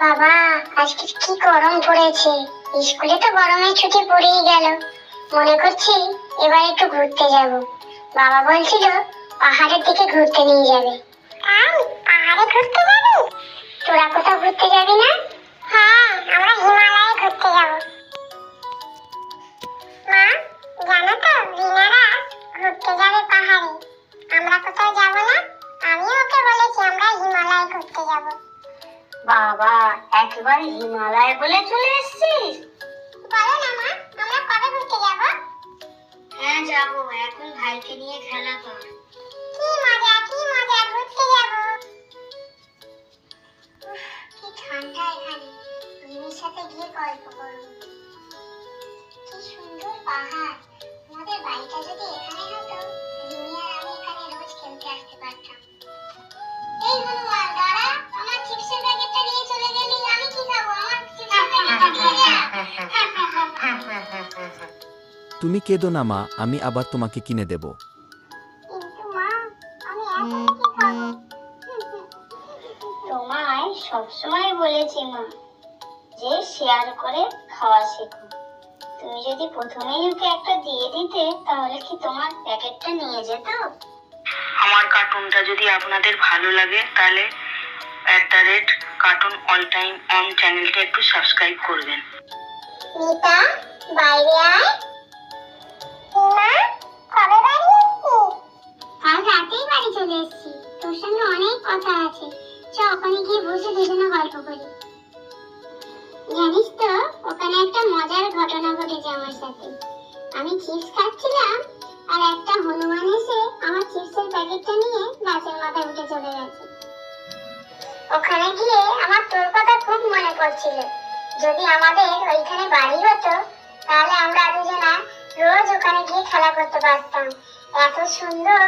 বাবা, আজকে কি গরম পড়েছে। স্কুলে তো গরমের ছুটি পড়েই গেল। মনে করছি এবার একটু ঘুরতে যাব। বাবা বলছিল পাহাড়ের দিকে ঘুরতে নিয়ে যাবে। পাহাড়ে ঘুরতে যাবি? তোরা কোথাও ঘুরতে যাবি না? হ্যাঁ, আমরা হিমালয়ে ঘুরতে যাব। মা, জানো তো রিনারা ঘুরতে যাবে পাহাড়ে। আমরা কোথাও যাব না। আমি ওকে বলেছি আমরা হিমালয়ে ঘুরতে যাব। বাবা, একেবারে হিমালয় বলে চলে এসেছিস? বলো না মা, আমরা কবে ঘুরতে যাব? হ্যাঁ যাবো, এখন ভাইকে নিয়ে খেলা কর। কি মজা ঘুরতে যাব। কি ঠান্ডা এখানে। রিমির সাথে গিয়ে গল্প করব। কি সুন্দর পাহাড়। আমাদের বাড়িটা যদি এখানে হতো, রিমি আর আমি এখানে রোজ খেলতে আসতে পারতাম। এই হনুমান, দাঁড়া, আমার চিপসের প্যাকেটটা নিয়ে চলে গেলি। আমি কি খাবো? আমার চিপসের প্যাকেটটা দিয়ে যা। তুমি কেঁদো না মা, আমি আবার তোমাকে কিনে দেব। কিন্তু মা, আমি এখন কি খাবো? তোমায় সবসময় বলেছি মা, যে শেয়ার করে খাওয়া শেখো। তুমি যদি প্রথমেই ওকে একটা দিয়ে দিতে, তাহলে কি তোমার প্যাকেটটা নিয়ে যেত? আমার কার্টুনটা যদি আপনাদের ভালো লাগে তাহলে @cartoonalltimeon চ্যানেলটা একটু সাবস্ক্রাইব করবেন। মিতা, বাইরে আয়। মা, কবে বাড়ি এসেছিস? কাল রাতেই বাড়ি চলে এসেছি। তোর সঙ্গে অনেক কথা আছে। চ, ওখানে গিয়ে বসে দুজনে গল্প করি। জানিস তো, ওখানে একটা মজার ঘটনা ঘটেছে আমার সাথে। আমি চিপস খাচ্ছিলাম, আর একটা হনুমান এসে আমার চিপসের প্যাকেটটা নিয়ে গাছের মাথায় উঠে চলে গেছে। ওখানে গিয়ে আমার তোর কথা খুব মনে পড়ছিল। যদি আমাদের ওইখানে বাড়ি হতো, তাহলে আমরা দুজনা রোজ ওখানে গিয়ে খেলা করতে পারতাম। এত সুন্দর